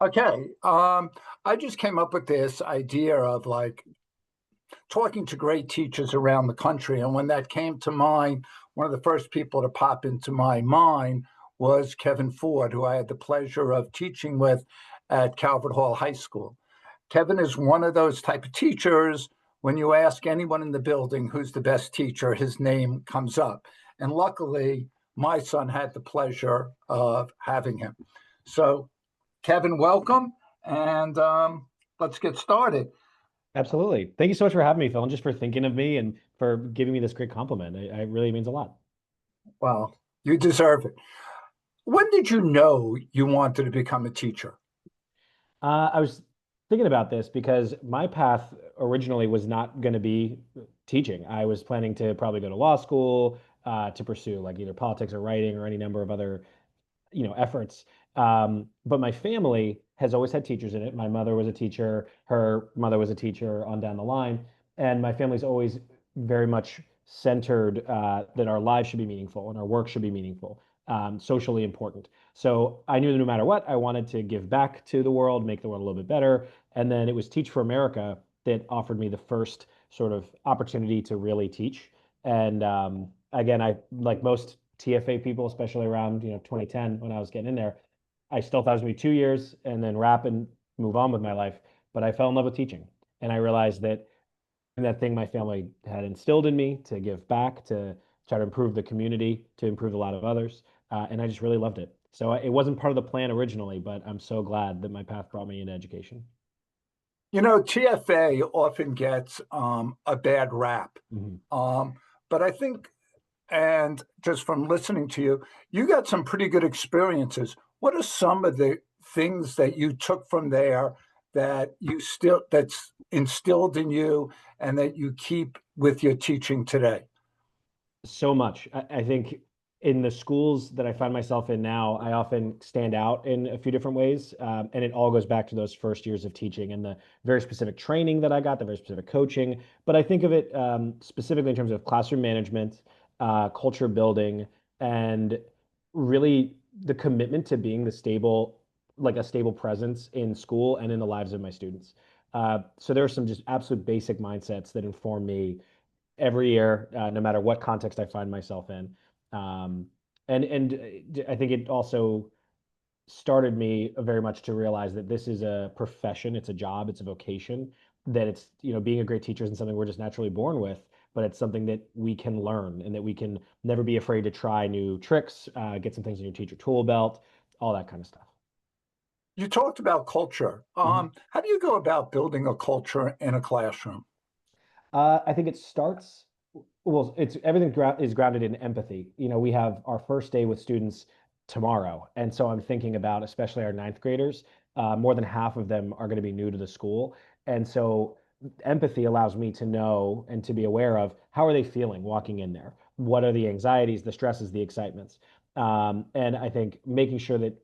Okay. I just came up with this idea of like talking to great teachers around the country. And when that came to mind, one of the first people to pop into my mind was Kevin Ford, who I had the pleasure of teaching with at Calvert Hall High School. Kevin is one of those type of teachers. When you ask anyone in the building who's the best teacher, his name comes up. And luckily, my son had the pleasure of having him. So, Kevin, welcome. And let's get started. Absolutely. Thank you so much for having me, Phil, and just for thinking of me and for giving me this great compliment. It really means a lot. Well, you deserve it. When did you know you wanted to become a teacher? I was thinking about this because my path originally was not going to be teaching. I was planning to probably go to law school, to pursue like either politics or writing or any number of other, efforts. But my family has always had teachers in it. My mother was a teacher, her mother was a teacher on down the line, and my family's always very much centered that our lives should be meaningful and our work should be meaningful, socially important. So I knew that no matter what, I wanted to give back to the world, make the world a little bit better. And then it was Teach for America that offered me the first sort of opportunity to really teach. And again, I like most TFA people, especially around 2010 when I was getting in there, I still thought it was gonna be 2 years and then wrap and move on with my life. But I fell in love with teaching, and I realized that thing my family had instilled in me to give back, to try to improve the community, to improve a lot of others, and I just really loved it. So it wasn't part of the plan originally, but I'm so glad that my path brought me into education. TFA often gets a bad rap. Mhm. Um, but I think, and just from listening to you, you got some pretty good experiences. What are some of the things that you took from there that's instilled in you and that you keep with your teaching today? So much. I think in the schools that I find myself in now, I often stand out in a few different ways. And it all goes back to those first years of teaching and the very specific training that I got, the very specific coaching. But I think of it specifically in terms of classroom management, culture building, and really the commitment to being like a stable presence in school and in the lives of my students. So there are some just absolute basic mindsets that inform me every year, no matter what context I find myself in. Um, and I think it also started me very much to realize that this is a profession, it's a job, it's a vocation, that it's, being a great teacher isn't something we're just naturally born with, but it's something that we can learn and that we can never be afraid to try new tricks, get some things in your teacher tool belt, all that kind of stuff. You talked about culture. Mhm. How do you go about building a culture in a classroom? I think it starts, well, it's everything is grounded in empathy. We have our first day with students tomorrow. And so I'm thinking about, especially our ninth graders, more than half of them are going to be new to the school. And so empathy allows me to know and to be aware of how are they feeling walking in there? What are the anxieties, the stresses, the excitements? And I think making sure that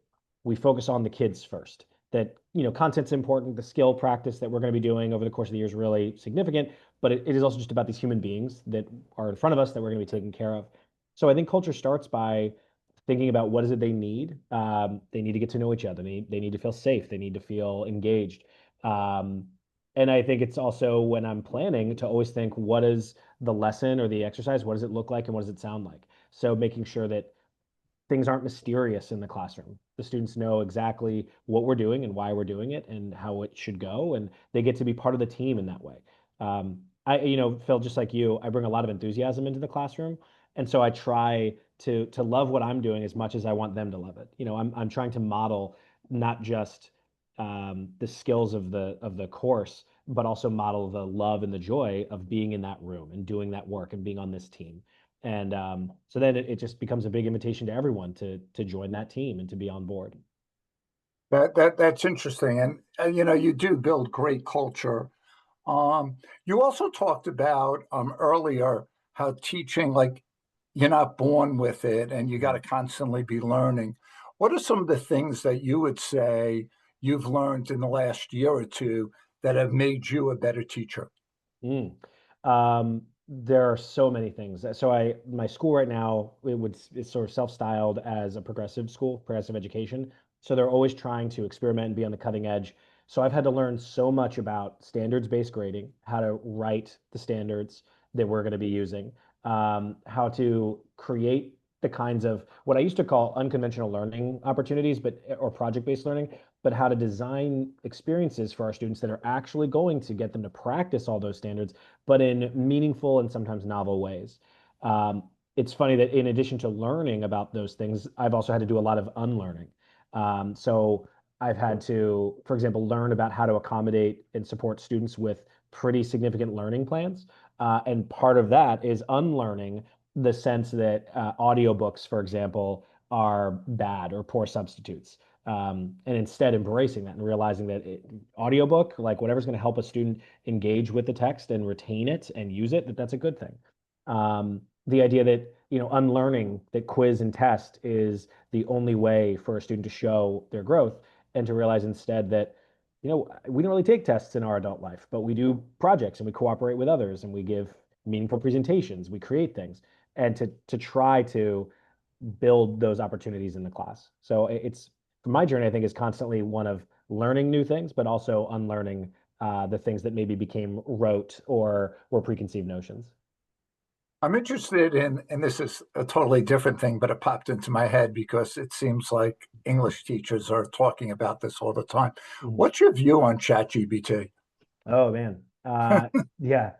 we focus on the kids first, that, content's important, the skill practice that we're going to be doing over the course of the year is really significant, but it is also just about these human beings that are in front of us that we're going to be taking care of. So I think culture starts by thinking about what is it they need. They need to get to know each other. They need to feel safe. They need to feel engaged. Um, and I think it's also when I'm planning to always think, what is the lesson or the exercise? What does it look like and what does it sound like? So making sure that things aren't mysterious in the classroom. The students know exactly what we're doing and why we're doing it and how it should go, and they get to be part of the team in that way. Phil, just like you, I bring a lot of enthusiasm into the classroom, and so I try to love what I'm doing as much as I want them to love it. I'm trying to model not just the skills of the course, but also model the love and the joy of being in that room and doing that work and being on this team. And so then it just becomes a big invitation to everyone to join that team and to be on board. That's interesting, and you do build great culture. You also talked about earlier how teaching, like you're not born with it, and you got to Mhm. constantly be learning. What are some of the things that you would say you've learned in the last year or two that have made you a better teacher? Mm. There are so many things. So my school right now, it's sort of self-styled as a progressive school, progressive education. So they're always trying to experiment and be on the cutting edge. So I've had to learn so much about standards-based grading, how to write the standards that we're going to be using, how to create the kinds of what I used to call unconventional learning opportunities, but or project-based learning, but how to design experiences for our students that are actually going to get them to practice all those standards but in meaningful and sometimes novel ways. Um, it's funny that in addition to learning about those things, I've also had to do a lot of unlearning. So I've had to, for example, learn about how to accommodate and support students with pretty significant learning plans. And part of that is unlearning the sense that audiobooks, for example, are bad or poor substitutes. And instead embracing that and realizing that audiobook, like whatever's going to help a student engage with the text and retain it and use it, that's a good thing. The idea that, unlearning that quiz and test is the only way for a student to show their growth and to realize instead that, we don't really take tests in our adult life, but we do projects and we cooperate with others and we give meaningful presentations, we create things, and to try to build those opportunities in the class. So it's my journey, I think, is constantly one of learning new things, but also unlearning the things that maybe became rote or were preconceived notions. I'm interested in, and this is a totally different thing, but it popped into my head because it seems like English teachers are talking about this all the time. Mhm. What's your view on ChatGPT? Oh man, yeah,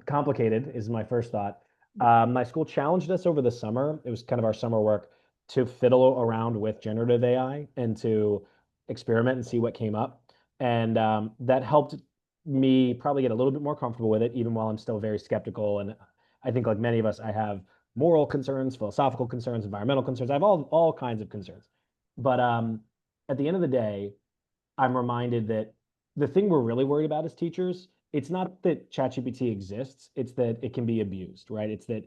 complicated is my first thought. My school challenged us over the summer. It was kind of our summer work to fiddle around with generative AI and to experiment and see what came up. And that helped me probably get a little bit more comfortable with it, even while I'm still very skeptical. And I think, like many of us, I have moral concerns, philosophical concerns, environmental concerns. I have all kinds of concerns. But at the end of the day, I'm reminded that the thing we're really worried about as teachers, it's not that ChatGPT exists, it's that it can be abused, right? It's that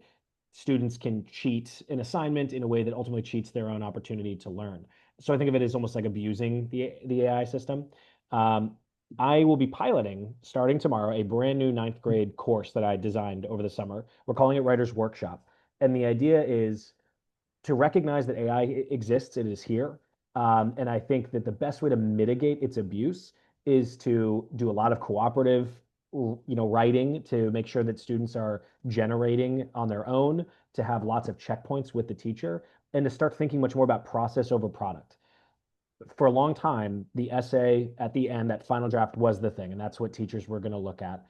students can cheat an assignment in a way that ultimately cheats their own opportunity to learn. So I think of it as almost like abusing the AI system. Um, I will be piloting starting tomorrow a brand new ninth grade course that I designed over the summer. We're calling it Writer's Workshop. And the idea is to recognize that AI exists, it is here. And I think that the best way to mitigate its abuse is to do a lot of cooperative, writing to make sure that students are generating on their own, to have lots of checkpoints with the teacher, and to start thinking much more about process over product. For a long time, the essay at the end, that final draft was the thing, and that's what teachers were going to look at.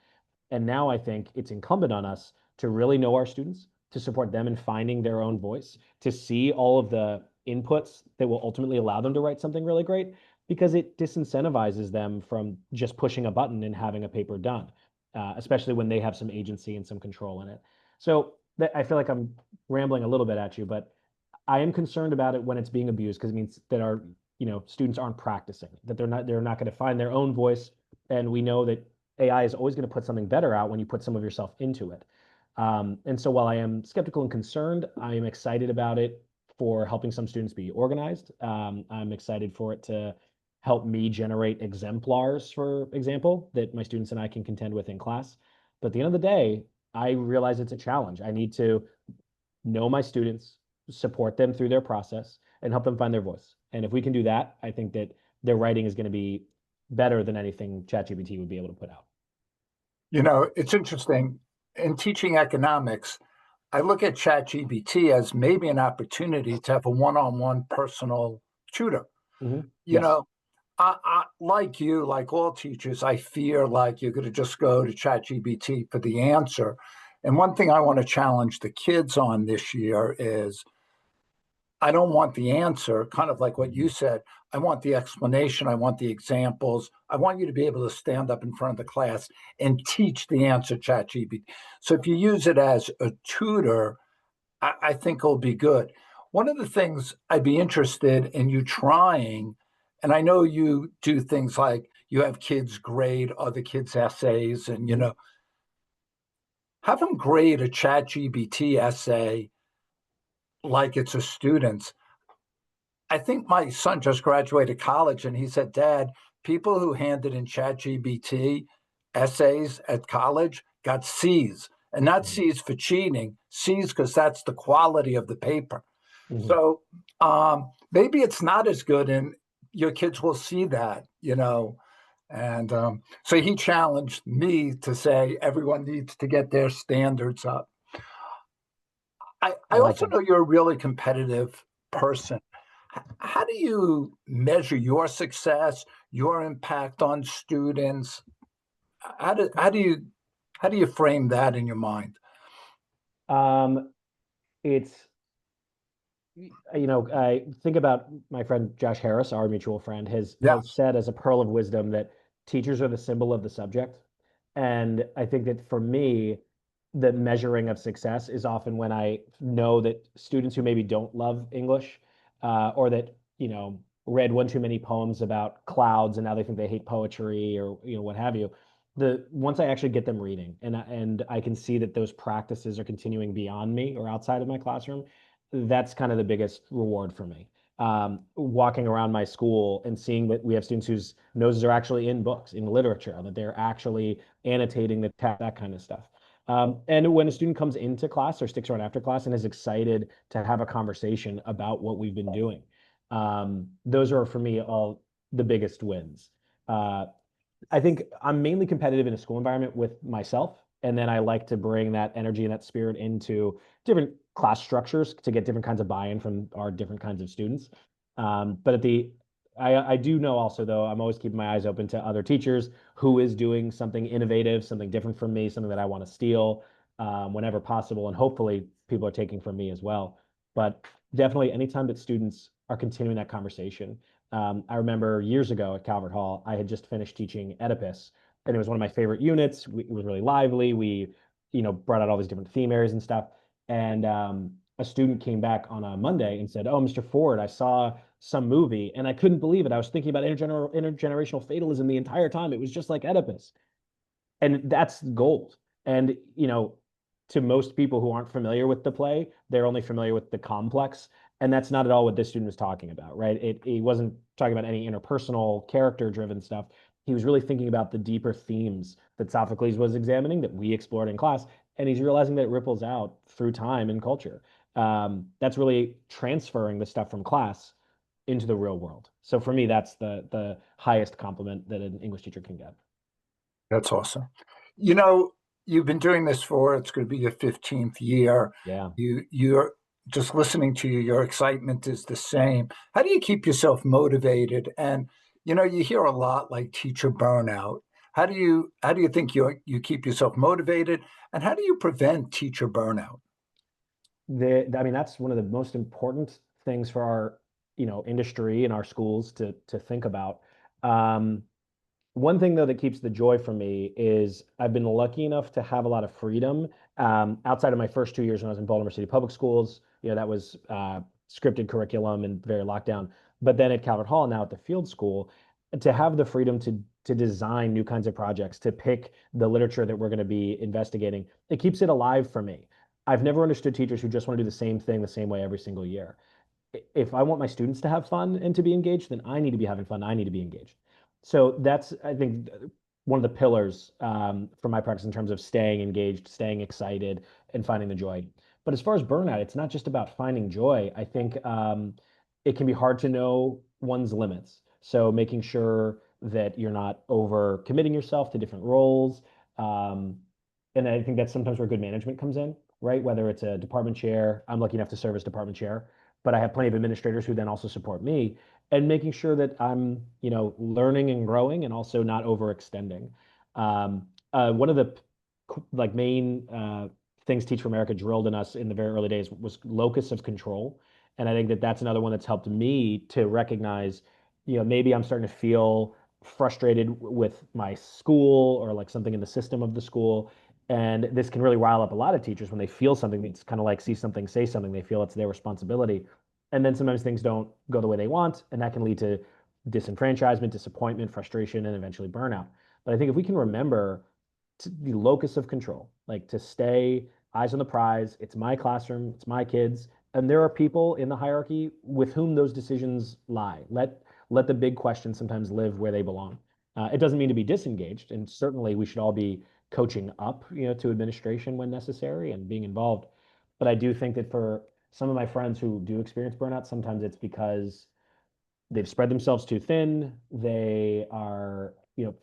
And now I think it's incumbent on us to really know our students, to support them in finding their own voice, to see all of the inputs that will ultimately allow them to write something really great, because it disincentivizes them from just pushing a button and having a paper done, especially when they have some agency and some control in it. So I feel like I'm rambling a little bit at you, but I am concerned about it when it's being abused because it means that our students aren't practicing, that they're not going to find their own voice, and we know that AI is always going to put something better out when you put some of yourself into it. And so while I am skeptical and concerned, I am excited about it for helping some students be organized. I'm excited for it to help me generate exemplars, for example, that my students and I can contend with in class. But at the end of the day, I realize it's a challenge. I need to know my students, support them through their process, and help them find their voice. And if we can do that, I think that their writing is going to be better than anything ChatGPT would be able to put out. It's interesting. In teaching economics, I look at ChatGPT as maybe an opportunity to have a one-on-one personal tutor. You Yes. know, like you, like all teachers, I fear like you're going to just go to ChatGPT for the answer. And one thing I want to challenge the kids on this year is I don't want the answer, kind of like what you said. I want the explanation. I want the examples. I want you to be able to stand up in front of the class and teach the answer ChatGPT. So if you use it as a tutor, I think it'll be good. One of the things I'd be interested in you trying, and I know you do things like you have kids grade other kids' essays, and Mhm. have them grade a ChatGPT essay like it's a student's. I think my son just graduated college and he said, Dad, people who handed in ChatGPT essays at college got C's. and not Mhm. C's for cheating, C's because that's the quality of the paper. Mhm. So maybe it's not as good, and your kids will see that, you know. And so he challenged me to say everyone needs to get their standards up. I I like also that. know you're a really competitive person. How do you measure your success, your impact on students? How do you frame that in your mind? Um, it's I think about my friend Josh Harris, our mutual friend, Yeah, has said as a pearl of wisdom that teachers are the symbol of the subject. And I think that for me, the measuring of success is often when I know that students who maybe don't love English, or that, read one too many poems about clouds and now they think they hate poetry or, what have you. The once I actually get them reading and I can see that those practices are continuing beyond me or outside of my classroom, that's kind of the biggest reward for me. Walking around my school and seeing that we have students whose noses are actually in books, in literature, that they're actually annotating the text, that kind of stuff. And when a student comes into class or sticks around after class and is excited to have a conversation about what we've been doing, those are for me all the biggest wins. Uh, I think I'm mainly competitive in a school environment with myself, and then I like to bring that energy and that spirit into different class structures to get different kinds of buy-in from our different kinds of students. But I do know also though I'm always keeping my eyes open to other teachers who is doing something innovative, something different from me, something that I want to steal whenever possible, and hopefully people are taking from me as well. But definitely, anytime that students are continuing that conversation, I remember years ago at Calvert Hall, I had just finished teaching Oedipus, and it was one of my favorite units. It was really lively. We, brought out all these different theme areas and stuff. And a student came back on a Monday and said, "Oh, Mr. Ford, I saw some movie, and I couldn't believe it. I was thinking about intergenerational fatalism the entire time. It was just like Oedipus." And that's gold. And to most people who aren't familiar with the play, they're only familiar with the complex, and that's not at all what this student was talking about, right? He wasn't talking about any interpersonal character driven stuff. He was really thinking about the deeper themes that Sophocles was examining that we explored in class, and he's realizing that it ripples out through time and culture. That's really transferring the stuff from class into the real world. So for me, that's the highest compliment that an English teacher can get. that's awesome. You know, you've been doing this for it's going to be your 15th year. Yeah. You're just listening to you, your excitement is the same. How do you keep yourself motivated? And you hear a lot like teacher burnout. How do you think you keep yourself motivated? And how do you prevent teacher burnout? I mean, that's one of the most important things for our, industry and our schools to think about. Um, One thing though that keeps the joy for me is I've been lucky enough to have a lot of freedom outside of my first 2 years when I was in Baltimore City Public Schools. That was scripted curriculum and very locked down. But then at Calvert Hall, now at the field school, to have the freedom to design new kinds of projects, to pick the literature that we're going to be investigating, it keeps it alive for me. I've never understood teachers who just want to do the same thing the same way every single year. If I want my students to have fun and to be engaged, then I need to be having fun. I need to be engaged. So that's, I think, one of the pillars for my practice in terms of staying engaged, staying excited, and finding the joy. But as far as burnout, it's not just about finding joy. I think it can be hard to know one's limits. So making sure that you're not over committing yourself to different roles. Um, and I think that's sometimes where good management comes in, right? Whether it's a department chair, I'm lucky enough to serve as department chair, but I have plenty of administrators who then also support me and making sure that I'm, learning and growing and also not overextending. One of the like main things Teach for America drilled in us in the very early days was locus of control. And I think that that's another one that's helped me to recognize, maybe I'm starting to feel frustrated with my school or like something in the system of the school. And this can really rile up a lot of teachers when they feel something that's kind of like see something, say something, they feel it's their responsibility. And then sometimes things don't go the way they want, and that can lead to disenfranchisement, disappointment, frustration, and eventually burnout. But I think if we can remember the locus of control, like to stay eyes on the prize, it's my classroom, it's my kids, and there are people in the hierarchy with whom those decisions lie. Let the big questions sometimes live where they belong. It doesn't mean to be disengaged, and certainly we should all be coaching up, to administration when necessary and being involved. But I do think that for some of my friends who do experience burnout, sometimes it's because they've spread themselves too thin. They are,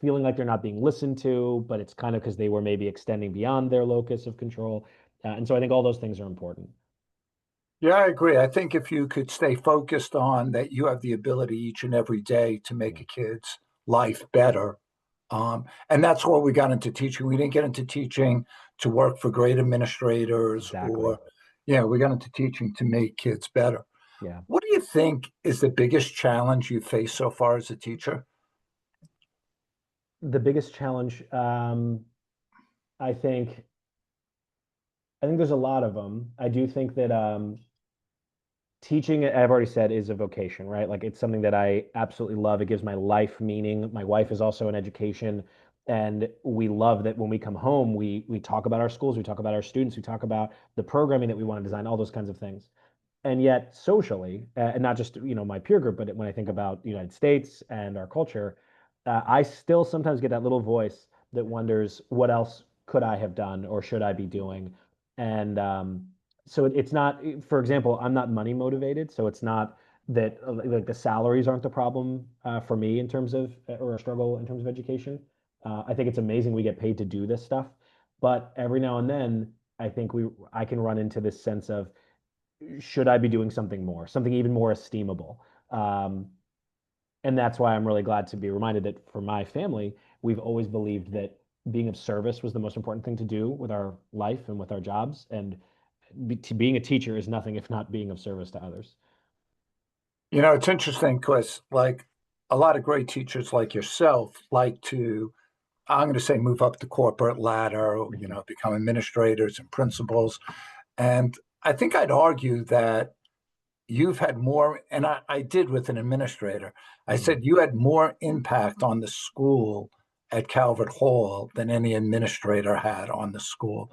feeling like they're not being listened to, but it's kind of because they were maybe extending beyond their locus of control. And so I think all those things are important. Yeah, I agree. I think if you could stay focused on that, you have the ability each and every day to make Yeah, a kid's life better. And that's why we got into teaching. We didn't get into teaching to work for great administrators exactly. or, yeah, we got into teaching to make kids better. Yeah. What do you think is the biggest challenge you face so far as a teacher? The biggest challenge, I think, I think there's a lot of them. I do think that teaching, I've already said, is a vocation, right? Like it's something that I absolutely love. It gives my life meaning. My wife is also in education, and we love that when we come home, we talk about our schools, we talk about our students, we talk about the programming that we want to design, all those kinds of things. And yet, socially, and not just my peer group, but when I think about the United States and our culture, I still sometimes get that little voice that wonders what else could I have done or should I be doing, and so it's not, for example, I'm not money motivated, so it's not that like the salaries aren't the problem for me in terms of or a struggle in terms of education. I think it's amazing we get paid to do this stuff, but every now and then I think I can run into this sense of should I be doing something more, something even more esteemable? Um, and that's why I'm really glad to be reminded that for my family, we've always believed that being of service was the most important thing to do with our life and with our jobs. And being a teacher is nothing if not being of service to others. It's interesting because, like, a lot of great teachers like yourself like to, I'm going to say, move up the corporate ladder, Mhm. become administrators and principals. And I think I'd argue that you've had more, and I did with an administrator. I Mhm. said you had more impact on the school at Calvert Hall than any administrator had on the school.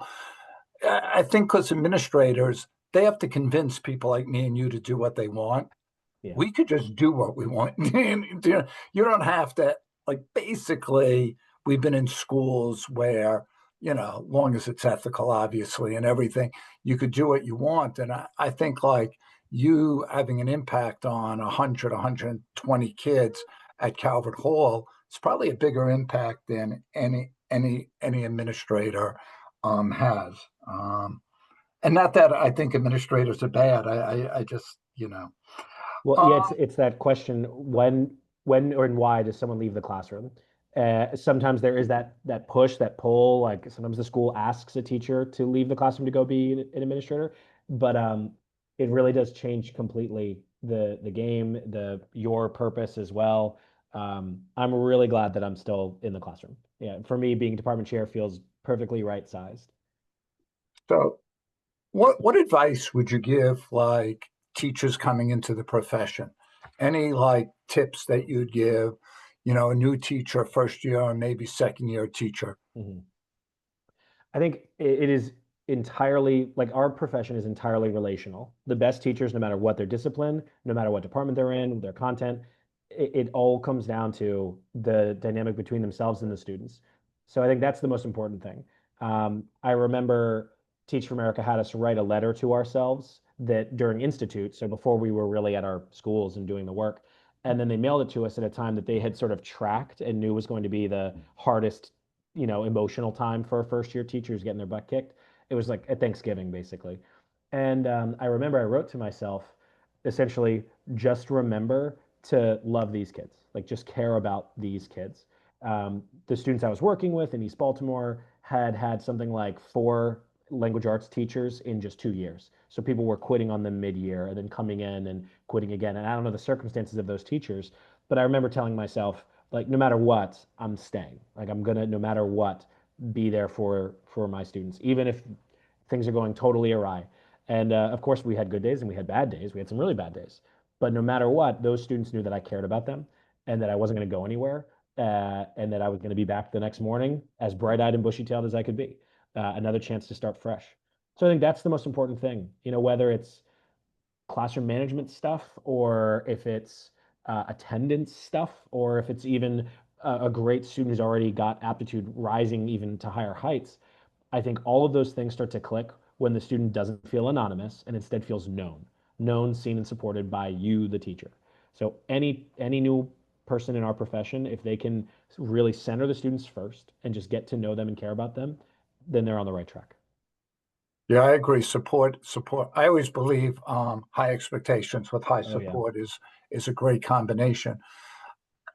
I think because administrators, they have to convince people like me and you to do what they want. Yeah. We could just do what we want. You don't have to, like, basically, we've been in schools where, long as it's ethical, obviously, and everything, you could do what you want. And I think, like, you having an impact on 100, 120 kids at Calvert Hall, it's probably a bigger impact than any administrator has. And not that I think administrators are bad. I just, Well, um, yeah, it's that question, when or and why does someone leave the classroom? Sometimes there is that push, that pull. Like sometimes the school asks a teacher to leave the classroom to go be an administrator, but it really does change completely the game, your purpose as well. I'm really glad that I'm still in the classroom. Yeah, for me, being department chair feels perfectly right sized. so what advice would you give, like, teachers coming into the profession? Any, like, tips that you'd give, a new teacher, first year, or maybe second year teacher? Mhm. I think it is entirely like our profession is entirely relational. The best teachers, no matter what their discipline, no matter what department they're in, their content, it all comes down to the dynamic between themselves and the students. So I think that's the most important thing. I remember Teach for America had us write a letter to ourselves that during Institute, so before we were really at our schools and doing the work, and then they mailed it to us at a time that they had sort of tracked and knew was going to be the hardest emotional time for a first year teacher who's getting their butt kicked. It was like at Thanksgiving, basically. And I remember I wrote to myself, essentially, just remember to love these kids, like just care about these kids. The students I was working with in East Baltimore had something like 4 language arts teachers in just 2 years. So people were quitting on them mid-year and then coming in and quitting again. And I don't know the circumstances of those teachers, but I remember telling myself, like, no matter what, I'm staying. Like I'm gonna, no matter what, be there for my students, even if things are going totally awry. And of course, we had good days and we had bad days. We had some really bad days. But no matter what, those students knew that I cared about them and that I wasn't going to go anywhere, and that I was going to be back the next morning as bright-eyed and bushy-tailed as I could be. Another chance to start fresh. So I think that's the most important thing. Whether it's classroom management stuff or if it's attendance stuff or if it's even a great student who's already got aptitude rising even to higher heights. I think all of those things start to click when the student doesn't feel anonymous and instead feels known, seen, and supported by you, the teacher. So any new person in our profession, if they can really center the students first and just get to know them and care about them, then they're on the right track. Yeah, I agree. Support. I always believe high expectations with high Oh yeah. support is a great combination.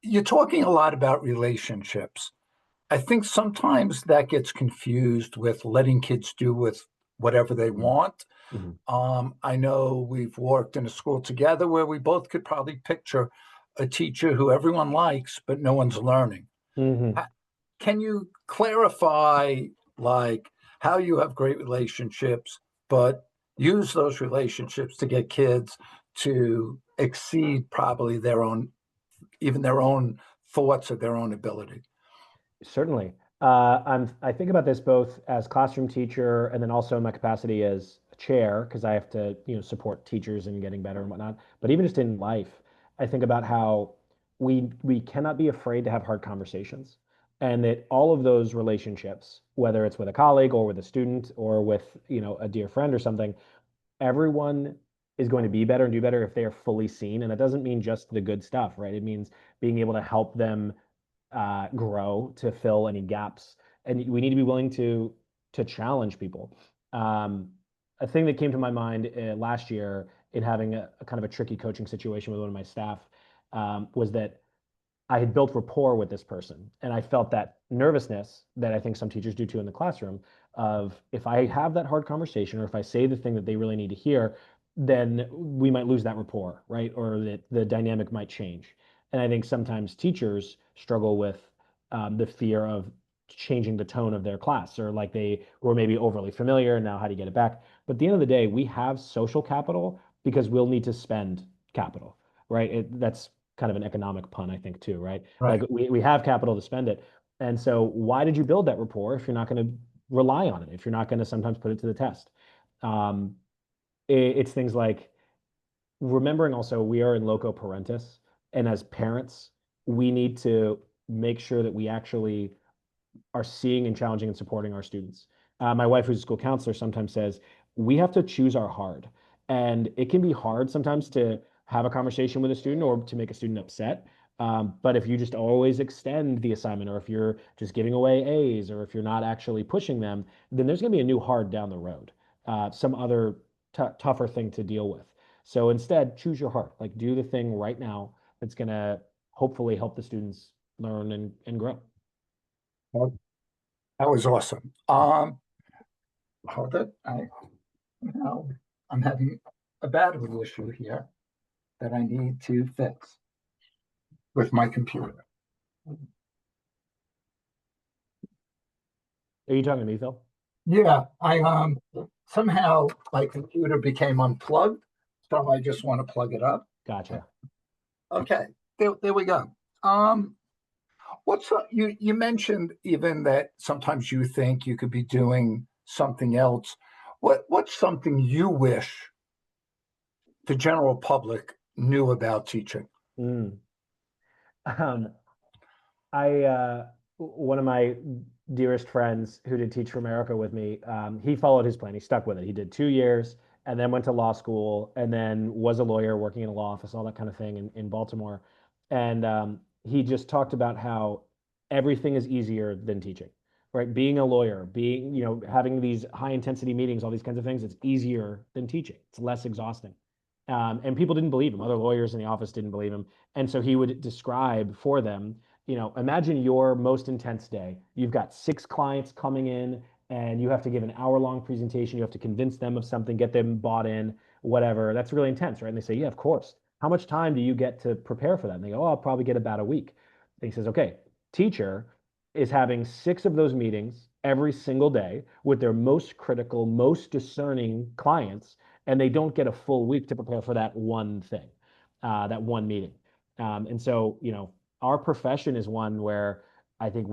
You're talking a lot about relationships. I think sometimes that gets confused with letting kids do with whatever they want. Mhm. I know we've worked in a school together where we both could probably picture a teacher who everyone likes, but no one's learning. Mhm. Can you clarify, like, how you have great relationships, but use those relationships to get kids to exceed probably their own, even their own thoughts of their own ability? Certainly. I think about this both as classroom teacher and then also in my capacity as a chair, because I have to, support teachers in getting better and whatnot. But even just in life, I think about how we cannot be afraid to have hard conversations. And that all of those relationships, whether it's with a colleague or with a student or with, a dear friend or something, everyone is going to be better and do better if they are fully seen. And that doesn't mean just the good stuff, right? It means being able to help them grow to fill any gaps, and we need to be willing to challenge people. Um, a thing that came to my mind last year in having a kind of a tricky coaching situation with one of my staff was that I had built rapport with this person, and I felt that nervousness that I think some teachers do too in the classroom of if I have that hard conversation or if I say the thing that they really need to hear, then we might lose that rapport, right? Or that the dynamic might change. And I think sometimes teachers struggle with the fear of changing the tone of their class, or like they were maybe overly familiar. And now, how do you get it back? But at the end of the day, we have social capital because we'll need to spend capital, right? That's kind of an economic pun, I think, too, right? Like Right. we have capital to spend it. And so why did you build that rapport if you're not going to rely on it, if you're not going to sometimes put it to the test? Um, it's things like remembering also we are in loco parentis. And as parents, we need to make sure that we actually are seeing and challenging and supporting our students. My wife, who's a school counselor, sometimes says we have to choose our hard. And it can be hard sometimes to have a conversation with a student or to make a student upset. But if you just always extend the assignment, or if you're just giving away A's, or if you're not actually pushing them, then there's going to be a new hard down the road, some other tougher thing to deal with. So instead, choose your heart. Like do the thing right now that's going to hopefully help the students learn and grow. Well, that was awesome. Hold it. Now I'm having a battery issue here that I need to fix with my computer. Are you talking to me, Phil? Yeah, I somehow my computer became unplugged, so I just want to plug it up. Gotcha. Okay, there we go. You mentioned even that sometimes you think you could be doing something else. What's something you wish the general public knew about teaching? Mm. Um, one of my dearest friends who did Teach for America with me, he followed his plan. He stuck with it. He did 2 years and then went to law school and then was a lawyer working in a law office, all that kind of thing in Baltimore. And he just talked about how everything is easier than teaching, right? Being a lawyer, having these high intensity meetings, all these kinds of things, it's easier than teaching. It's less exhausting. And people didn't believe him. Other lawyers in the office didn't believe him. And so he would describe for them, imagine your most intense day. You've got 6 clients coming in and you have to give an hour-long presentation. You have to convince them of something, get them bought in, whatever. That's really intense, right? And they say, yeah, of course. How much time do you get to prepare for that? And they go, oh, I'll probably get about a week. And he says, okay, teacher is having 6 of those meetings every single day with their most critical, most discerning clients, and they don't get a full week to prepare for that one thing, that one meeting. And so, our profession is one where I think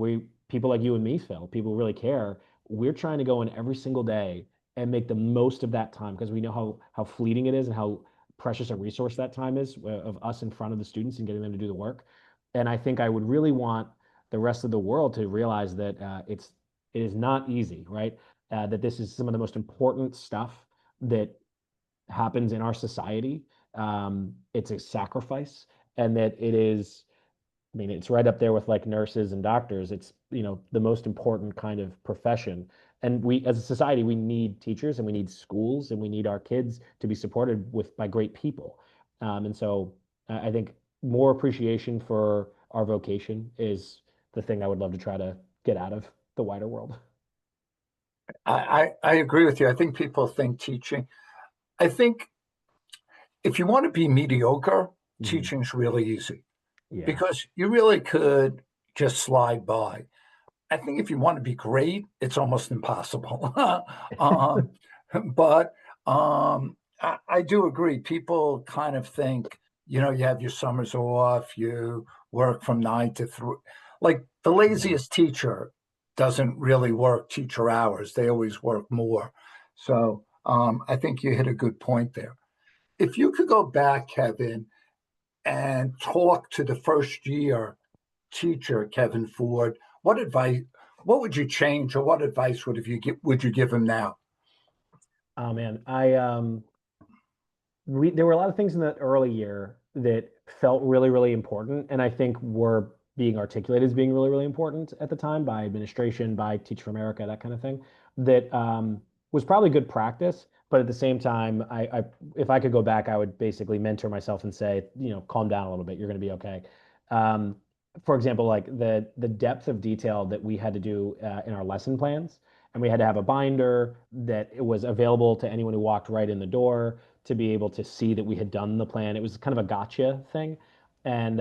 people like you and me, Phil, people who really care. We're trying to go in every single day and make the most of that time because we know how fleeting it is and how precious a resource that time is of us in front of the students and getting them to do the work. And I think I would really want the rest of the world to realize that it is not easy, right? That this is some of the most important stuff that happens in our society. It's a sacrifice, and that it is, I mean, it's right up there with like nurses and doctors. It's, the most important kind of profession. And we, as a society, we need teachers and we need schools and we need our kids to be supported by great people. And so I think more appreciation for our vocation is the thing I would love to try to get out of the wider world. I agree with you. I think people think teaching. I think if you want to be mediocre, Mhm. teaching's really easy Yeah. because you really could just slide by. I think if you want to be great, it's almost impossible. um, but I do agree. People kind of think, you have your summers off, you work from 9 to 3. Like the Mhm. laziest teacher doesn't really work teacher hours, they always work more. So I think you hit a good point there. If you could go back, Kevin, and talk to the first year teacher, Kevin Ford, what would you change or what advice would you give him now? Oh man, there were a lot of things in that early year that felt really, really important, and I think were being articulated as being really, really important at the time by administration, by Teach for America, that kind of thing. That was probably good practice, but at the same time, if I could go back, I would basically mentor myself and say, calm down a little bit. You're going to be okay. Um, for example, like the depth of detail that we had to do in our lesson plans, and we had to have a binder that it was available to anyone who walked right in the door to be able to see that we had done the plan. It was kind of a gotcha thing. And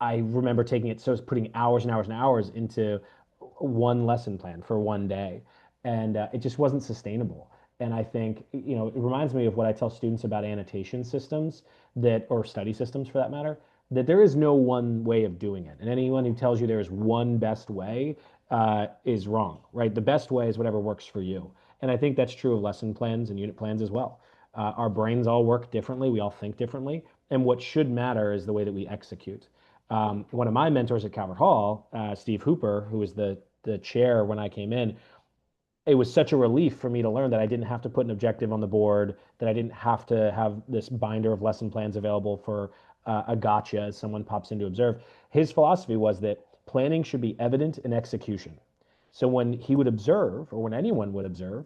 I remember taking it, so I was putting hours and hours and hours into one lesson plan for one day. And it just wasn't sustainable. And I think, it reminds me of what I tell students about annotation systems or study systems for that matter, that there is no one way of doing it. And anyone who tells you there is one best way is wrong, right? The best way is whatever works for you. And I think that's true of lesson plans and unit plans as well. Our brains all work differently. We all think differently. And what should matter is the way that we execute. One of my mentors at Calvert Hall, Steve Hooper, who was the chair when I came in, it was such a relief for me to learn that I didn't have to put an objective on the board, that I didn't have to have this binder of lesson plans available for a gotcha as someone pops in to observe. His philosophy was that planning should be evident in execution. So when he would observe, or when anyone would observe,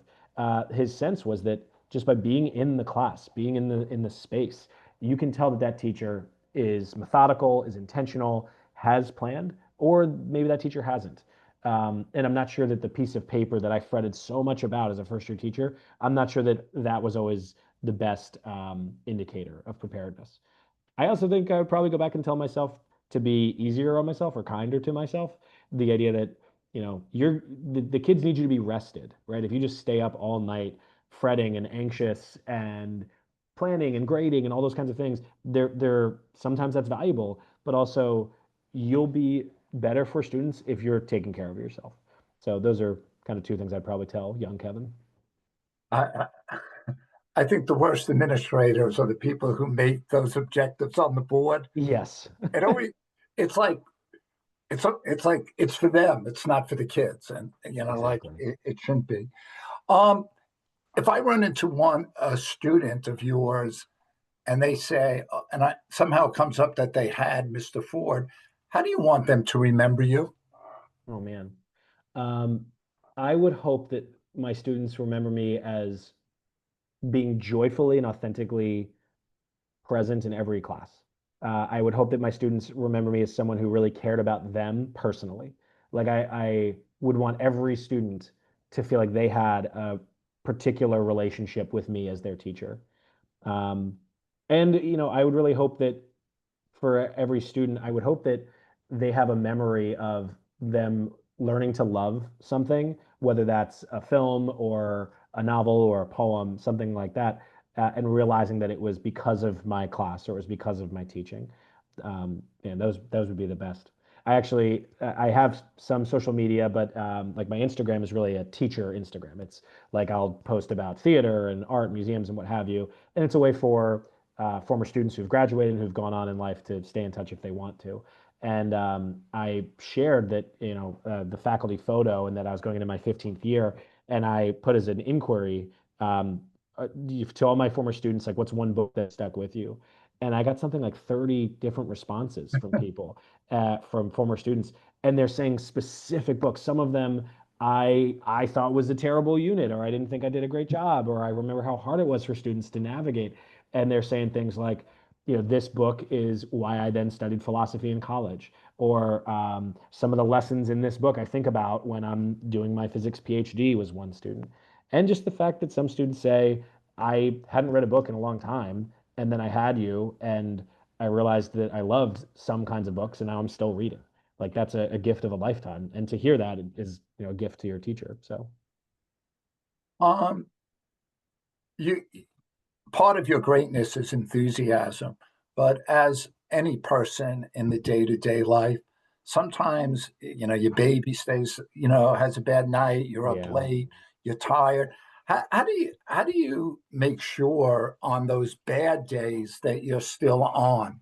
his sense was that just by being in the class, being in the space, you can tell that that teacher is methodical, is intentional, has planned, or maybe that teacher hasn't. And I'm not sure that the piece of paper that I fretted so much about as a first year teacher, I'm not sure that that was always the best indicator of preparedness. I also think I would probably go back and tell myself to be easier on myself or kinder to myself. The idea that, the kids need you to be rested, right? If you just stay up all night fretting and anxious and planning and grading and all those kinds of things, they're sometimes that's valuable, but also you'll be better for students if you're taking care of yourself. So those are kind of two things I'd probably tell young Kevin. I, I I think the worst administrators are the people who make those objectives on the board. Yes. It always, it's like it's for them. It's not for the kids, and like Exactly. it shouldn't be. Um, if I run into a student of yours and they say, and I somehow it comes up that they had Mr. Ford, how do you want them to remember you? Oh man. Um, I would hope that my students remember me as being joyfully and authentically present in every class. I would hope that my students remember me as someone who really cared about them personally. Like I would want every student to feel like they had a particular relationship with me as their teacher. Um, and I would really hope that for every student, I would hope that they have a memory of them learning to love something, whether that's a film or a novel or a poem, something like that, and realizing that it was because of my class or it was because of my teaching. And those would be the best. I have some social media, but like my Instagram is really a teacher Instagram. It's like I'll post about theater and art, museums, and what have you, and it's a way for former students who've graduated and who've gone on in life to stay in touch if they want to. And I shared that, the faculty photo and that I was going into my 15th year. And I put as an inquiry to all my former students, like, what's one book that stuck with you? And I got something like 30 different responses from people, from former students. And they're saying specific books. Some of them I thought was a terrible unit, or I didn't think I did a great job, or I remember how hard it was for students to navigate. And they're saying things like, this book is why I then studied philosophy in college, or some of the lessons in this book I think about when I'm doing my physics PhD, was one student. And just the fact that some students say, I hadn't read a book in a long time, and then I had you, and I realized that I loved some kinds of books, and now I'm still reading. Like, that's a gift of a lifetime. And to hear that is, a gift to your teacher. So Um, you part of your greatness is enthusiasm, but as any person in the day-to-day life, sometimes your baby stays, has a bad night, you're up yeah. late, you're tired. How do you make sure on those bad days that you're still on?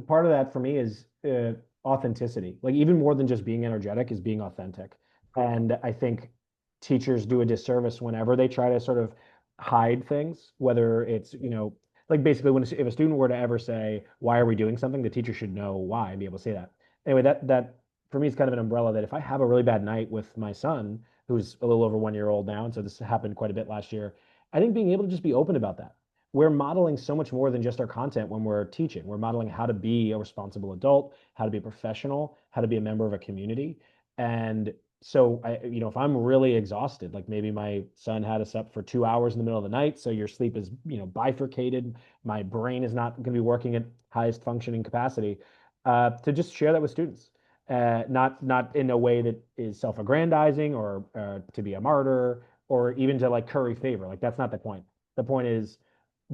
Part of that for me is authenticity. Like, even more than just being energetic is being authentic. And I think teachers do a disservice whenever they try to sort of hide things, whether it's, like, basically, if a student were to ever say, why are we doing something? The teacher should know why and be able to say that. Anyway, that for me is kind of an umbrella, that if I have a really bad night with my son, who's a little over 1 year old now, and so this happened quite a bit last year, I think being able to just be open about that. We're modeling so much more than just our content when we're teaching. We're modeling how to be a responsible adult, how to be a professional, how to be a member of a community. And so if I'm really exhausted, like maybe my son had us up for 2 hours in the middle of the night, so your sleep is, bifurcated. My brain is not going to be working at highest functioning capacity. To just share that with students, not in a way that is self-aggrandizing, or to be a martyr, or even to like curry favor. Like, that's not the point. The point is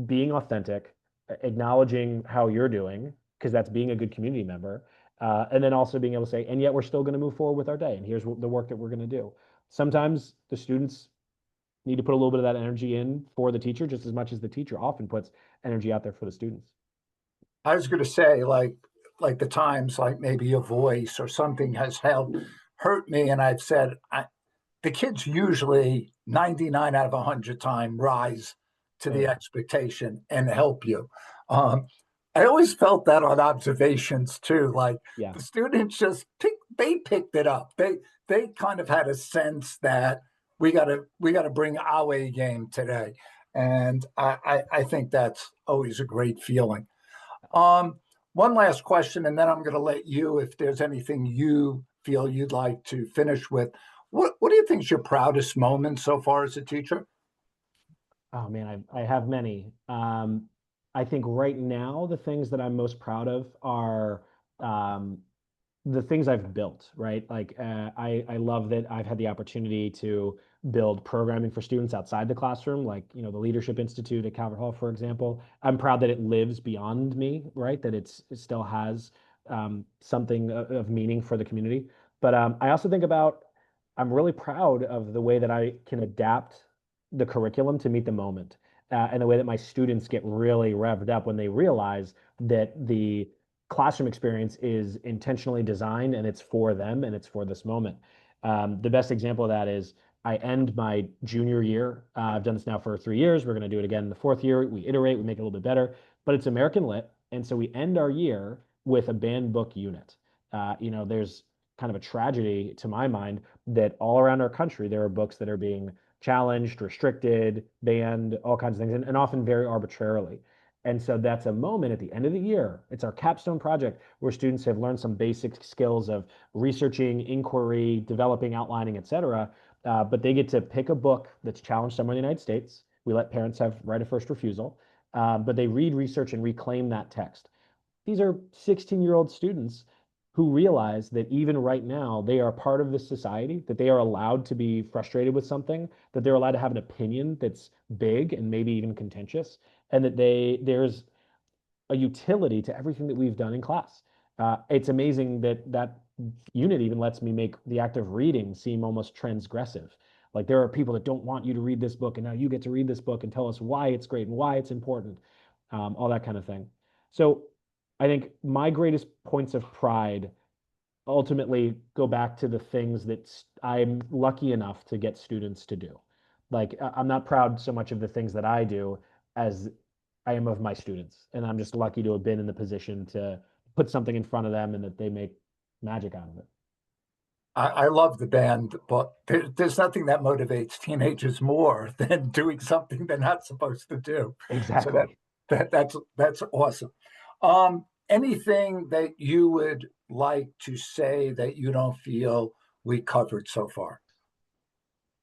being authentic, acknowledging how you're doing, because that's being a good community member, and then also being able to say, and yet we're still going to move forward with our day, and here's the work that we're going to do. Sometimes the students need to put a little bit of that energy in for the teacher, just as much as the teacher often puts energy out there for the students. I was going to say, like the times, like maybe a voice or something has helped hurt me, and I've said, the kids usually 99 out of 100 time rise to Oh the yeah, expectation and help you. Um, I always felt that on observations too. Like yeah. the students they picked it up. They kind of had a sense that we gotta bring our A game today, and I think that's always a great feeling. Um, One last question, and then I'm going to let you, if there's anything you feel you'd like to finish with. What do you think is your proudest moment so far as a teacher? Oh man, I have many. I think right now the things that I'm most proud of are um, the things I've built, right? Like, I love that I've had the opportunity to build programming for students outside the classroom, like, the Leadership Institute at Calvert Hall, for example. I'm proud that it lives beyond me, right? That it still has something of meaning for the community. But I also think about, I'm really proud of the way that I can adapt the curriculum to meet the moment, and the way that my students get really revved up when they realize that the classroom experience is intentionally designed, and it's for them, and it's for this moment. The best example of that is I end my junior year. I've done this now for 3 years. We're going to do it again in the fourth year. We iterate, we make it a little bit better, but it's American Lit. And so we end our year with a banned book unit. There's kind of a tragedy to my mind that all around our country, there are books that are being challenged, restricted, banned, all kinds of things, and often very arbitrarily. And so that's a moment at the end of the year. It's our capstone project where students have learned some basic skills of researching, inquiry, developing, outlining, et cetera. But they get to pick a book that's challenged somewhere in the United States. We let parents have right of first refusal, but they read, research, and reclaim that text. These are 16-year-old students who realize that even right now they are part of this society, that they are allowed to be frustrated with something, that they're allowed to have an opinion that's big and maybe even contentious, and that there's a utility to everything that we've done in class. It's amazing that that unit even lets me make the act of reading seem almost transgressive. Like there are people that don't want you to read this book, and now you get to read this book and tell us why it's great and why it's important, all that kind of thing. So I think my greatest points of pride ultimately go back to the things that I'm lucky enough to get students to do. Like I'm not proud so much of the things that I do as I am of my students. And I'm just lucky to have been in the position to put something in front of them and that they make magic out of it. I love the band, but there's nothing that motivates teenagers more than doing something they're not supposed to do. So Exactly. that's awesome. Anything that you would like to say that you don't feel we covered so far?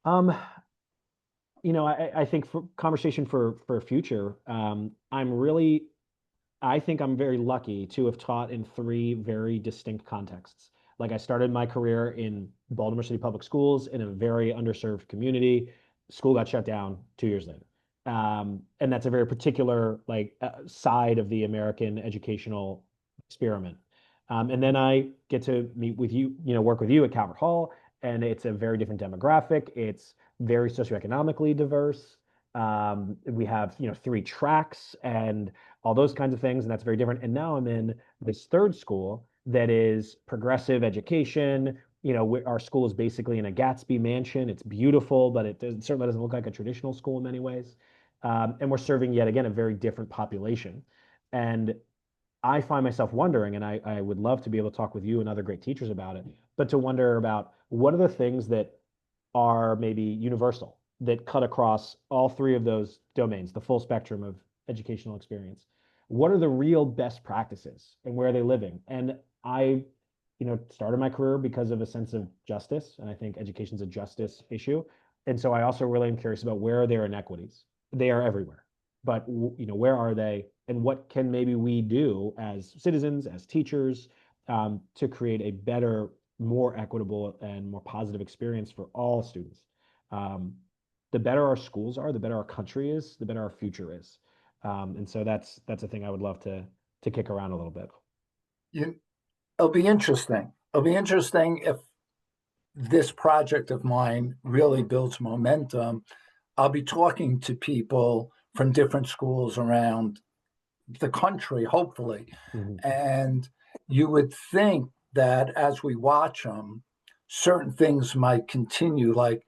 Um, I think for conversation for future, I think I'm very lucky to have taught in three very distinct contexts. Like I started my career in Baltimore City Public Schools in a very underserved community. School got shut down 2 years later. And that's a very particular side of the American educational experiment. And then I get to meet with you, work with you at Calvert Hall, and it's a very different demographic. It's very socioeconomically diverse. We have, three tracks and all those kinds of things, and that's very different. And now I'm in this third school that is progressive education. Our school is basically in a Gatsby mansion. It's beautiful, but certainly doesn't look like a traditional school in many ways. And we're serving yet again a very different population. And I find myself wondering, and I would love to be able to talk with you and other great teachers about it, but to wonder about what are the things that are maybe universal that cut across all three of those domains, the full spectrum of educational experience. What are the real best practices and where are they living? And I, started my career because of a sense of justice, and I think education is a justice issue. And so I also really am curious about where are there inequities. They are everywhere, but where are they, and what can maybe we do as citizens, as teachers, to create a better, more equitable and more positive experience for all students. The better our schools are, the better our country is, the better our future is. And so that's a thing I would love to kick around a little bit. You, it'll be interesting. It'll be interesting if this project of mine really builds momentum. I'll be talking to people from different schools around the country, hopefully. Mm-hmm. And you would think that as we watch them, certain things might continue. Like,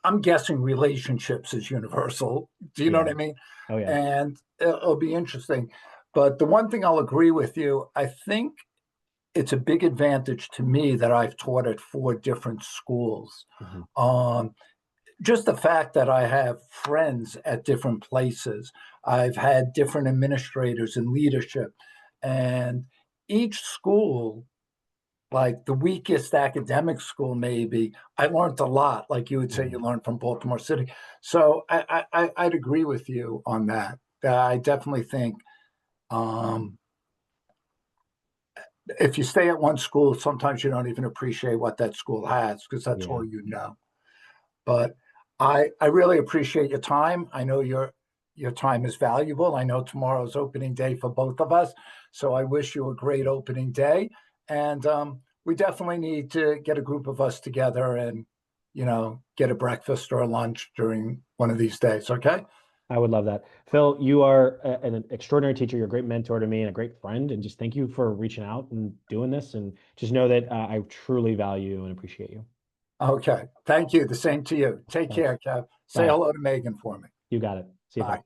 I'm guessing relationships is universal. Do you know what Yeah. I mean? Oh yeah. And it'll be interesting. But the one thing I'll agree with you, I think it's a big advantage to me that I've taught at four different schools. Mm-hmm. Um, just the fact that I have friends at different places, I've had different administrators in leadership, and each school, like the weakest academic school, maybe I learned a lot. Like you would say, Mm-hmm. you learned from Baltimore City. So I'd agree with you on that. I definitely think um, if you stay at one school, sometimes you don't even appreciate what that school has because that's Yeah. all you know. But I really appreciate your time. I know your time is valuable. I know tomorrow's opening day for both of us, so I wish you a great opening day. And we definitely need to get a group of us together and get a breakfast or a lunch during one of these days. Okay. I would love that. Phil, you are an extraordinary teacher. You're a great mentor to me and a great friend. And just thank you for reaching out and doing this. And just know that I truly value and appreciate you. Okay. Thank you. The same to you. Take Thanks. care, Kev. Say Bye. hello to Megan for me. You got it. See you, Bye. Phil.